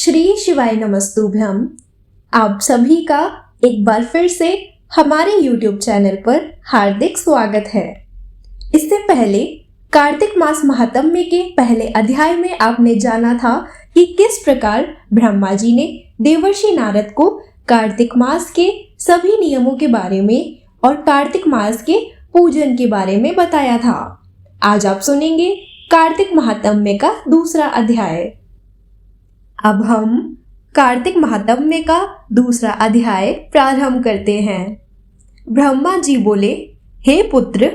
श्री शिवाय नमस्तुभ्यम। आप सभी का एक बार फिर से हमारे YouTube चैनल पर हार्दिक स्वागत है। इससे पहले कार्तिक मास महात्म्य के पहले अध्याय में आपने जाना था कि किस प्रकार ब्रह्मा जी ने देवर्षि नारद को कार्तिक मास के सभी नियमों के बारे में और कार्तिक मास के पूजन के बारे में बताया था। आज आप सुनेंगे कार्तिक महात्म्य का दूसरा अध्याय। अब हम कार्तिक महात्म्य का दूसरा अध्याय प्रारंभ करते हैं। ब्रह्मा जी बोले, हे पुत्र,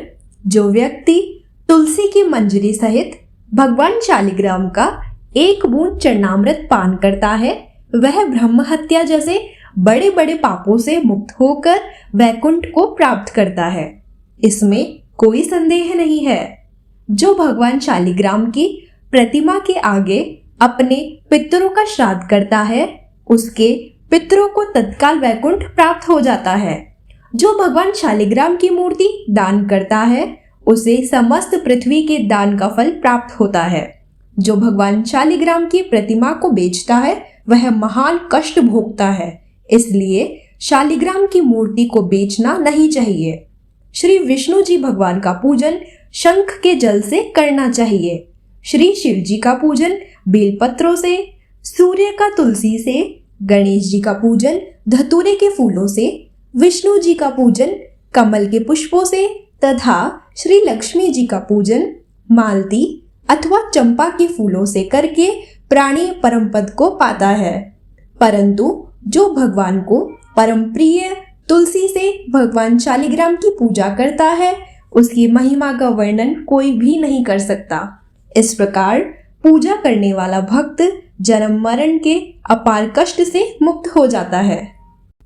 जो व्यक्ति तुलसी की मंजरी सहित भगवान शालिग्राम का एक बूंद चरणामृत पान करता है, वह ब्रह्म हत्या जैसे बड़े बड़े पापों से मुक्त होकर वैकुंठ को प्राप्त करता है। इसमें कोई संदेह नहीं है। जो भगवान शालिग्राम की प्रतिमा के आगे अपने पितरों का श्राद्ध करता है, उसके पितरों को तत्काल वैकुंठ प्राप्त हो जाता है। जो भगवान शालिग्राम की मूर्ति दान करता है, उसे समस्त पृथ्वी के दान का फल प्राप्त होता है। जो भगवान शालिग्राम की प्रतिमा को बेचता है, वह महान कष्ट भोगता है। इसलिए शालिग्राम की मूर्ति को बेचना नहीं चाहिए। श्री विष्णु जी भगवान का पूजन शंख के जल से करना चाहिए। श्री शिव जी का पूजन बेलपत्रों से, सूर्य का तुलसी से, गणेश जी का पूजन धतूरे के फूलों से, विष्णु जी का पूजन कमल के पुष्पों से तथा श्री लक्ष्मी जी का पूजन मालती अथवा चंपा के फूलों से करके प्राणी परम पद को पाता है। परंतु जो भगवान को परम प्रिय तुलसी से भगवान शालिग्राम की पूजा करता है, उसकी महिमा का वर्णन कोई भी नहीं कर सकता। इस प्रकार पूजा करने वाला भक्त जन्म मरण के अपार कष्ट से मुक्त हो जाता है।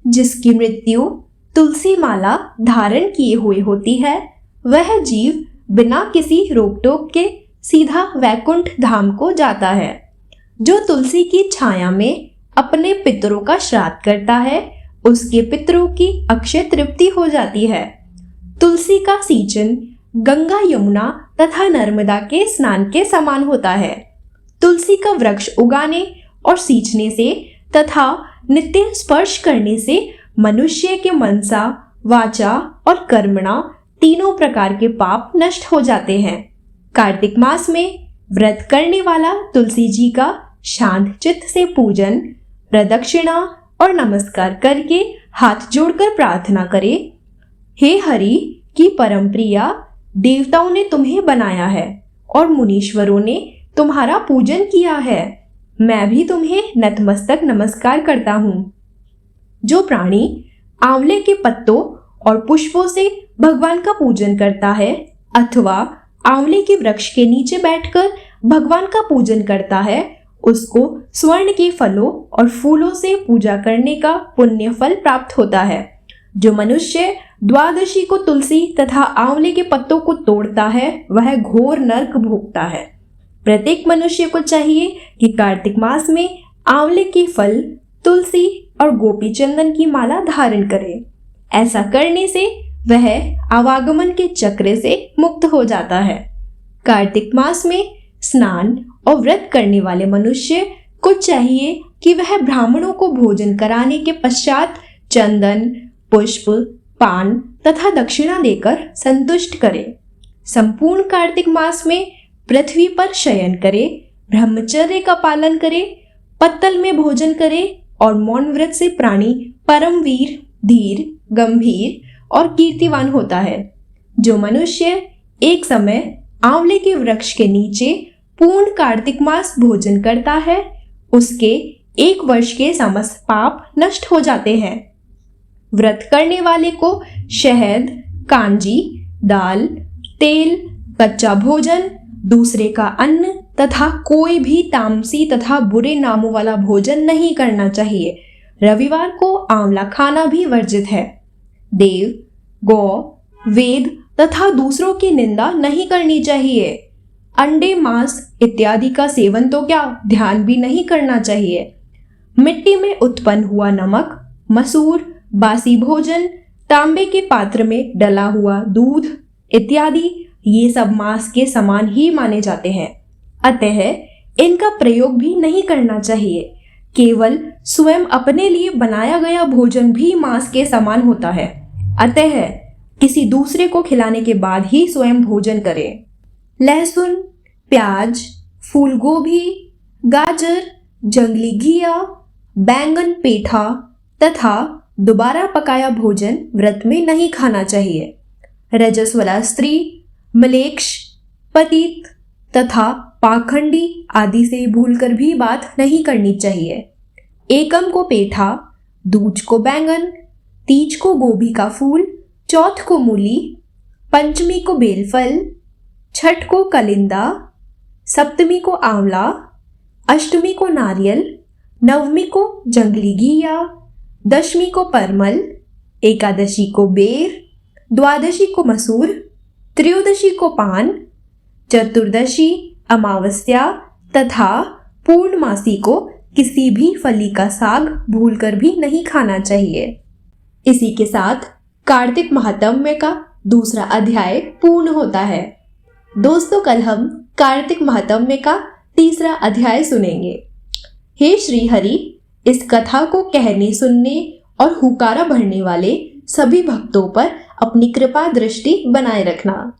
जिसकी मृत्यु तुलसी माला धारण किए हुए होती है, वह जीव बिना किसी रोक टोक के सीधा वैकुंठ धाम को जाता है। जो तुलसी की छाया में अपने पितरों का श्राद्ध करता है, उसके पितरों की अक्षय तृप्ति हो जाती है। तुलसी का सींचन गंगा, यमुना तथा नर्मदा के स्नान के समान होता है। तुलसी का वृक्ष उगाने और सींचने से तथा नित्य स्पर्श करने से मनुष्य के मनसा, वाचा और कर्मणा तीनों प्रकार के पाप नष्ट हो जाते हैं। कार्तिक मास में व्रत करने वाला तुलसी जी का शांत चित्त से पूजन, प्रदक्षिणा और नमस्कार करके हाथ जोड़कर प्रार्थना करे, हे हरि की परम प्रिया, देवताओं ने तुम्हें बनाया है और मुनीश्वरों ने तुम्हारा पूजन किया है। मैं भी तुम्हें नतमस्तक नमस्कार करता हूँ। जो प्राणी आंवले के पत्तों और पुष्पों से भगवान का पूजन करता है अथवा आंवले के वृक्ष के नीचे बैठकर भगवान का पूजन करता है, उसको स्वर्ण के फलों और फूलों से पूजा करने का पुण्य फल प्राप्त होता है। जो मनुष्य द्वादशी को तुलसी तथा आंवले के पत्तों को तोड़ता है, वह घोर नरक भोगता है। प्रत्येक मनुष्य को चाहिए कि कार्तिक मास में आंवले के फल, तुलसी और गोपी चंदन की माला धारण करे। ऐसा करने से वह आवागमन के चक्र से मुक्त हो जाता है। कार्तिक मास में स्नान और व्रत करने वाले मनुष्य को चाहिए कि वह ब्राह्मणों को भोजन कराने के पश्चात चंदन, पुष्प, पान तथा दक्षिणा देकर संतुष्ट करे। संपूर्ण कार्तिक मास में पृथ्वी पर शयन करे, ब्रह्मचर्य का पालन करे, पत्तल में भोजन करे और मौन व्रत से प्राणी परम वीर, धीर, गंभीर और कीर्तिवान होता है। जो मनुष्य एक समय आंवले के वृक्ष के नीचे पूर्ण कार्तिक मास भोजन करता है, उसके 1 वर्ष के समस्त पाप नष्ट हो जाते हैं। व्रत करने वाले को शहद, कांजी, दाल, तेल, कच्चा भोजन, दूसरे का अन्न तथा कोई भी तामसी तथा बुरे नामों वाला भोजन नहीं करना चाहिए। रविवार को आंवला खाना भी वर्जित है। देव, गौ, वेद तथा दूसरों की निंदा नहीं करनी चाहिए। अंडे, मांस इत्यादि का सेवन तो क्या, ध्यान भी नहीं करना चाहिए। मिट्टी में उत्पन्न हुआ नमक, मसूर, बासी भोजन, तांबे के पात्र में डला हुआ दूध इत्यादि ये सब मांस के समान ही माने जाते हैं। अतः इनका प्रयोग भी नहीं करना चाहिए। केवल स्वयं अपने लिए बनाया गया भोजन भी मांस के समान होता है, अतः किसी दूसरे को खिलाने के बाद ही स्वयं भोजन करें। लहसुन, प्याज, फूल गोभी, गाजर, जंगली घिया, बैंगन पेठा तथा दोबारा पकाया भोजन व्रत में नहीं खाना चाहिए। रजस्वला स्त्री, मलेच्छ, पतित तथा पाखंडी आदि से भूलकर भी बात नहीं करनी चाहिए। एकम को पेठा, दूज को बैंगन, तीज को गोभी का फूल, चौथ को मूली, पंचमी को बेलफल, छठ को कलिंदा, सप्तमी को आंवला, अष्टमी को नारियल, नवमी को जंगली घिया, दशमी को परमल, एकादशी को बेर, द्वादशी को मसूर, त्रयोदशी को पान, चतुर्दशी, अमावस्या तथा पूर्णमासी को किसी भी फली का साग भूलकर भी नहीं खाना चाहिए। इसी के साथ कार्तिक महात्म्य का दूसरा अध्याय पूर्ण होता है। दोस्तों, कल हम कार्तिक महात्म्य का तीसरा अध्याय सुनेंगे। हे श्री हरि, इस कथा को कहने, सुनने और हुकारा भरने वाले सभी भक्तों पर अपनी कृपा दृष्टि बनाए रखना।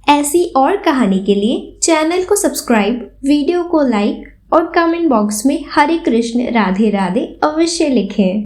ऐसी और कहानी के लिए चैनल को सब्सक्राइब, वीडियो को लाइक और कमेंट बॉक्स में हरे कृष्ण राधे राधे अवश्य लिखें।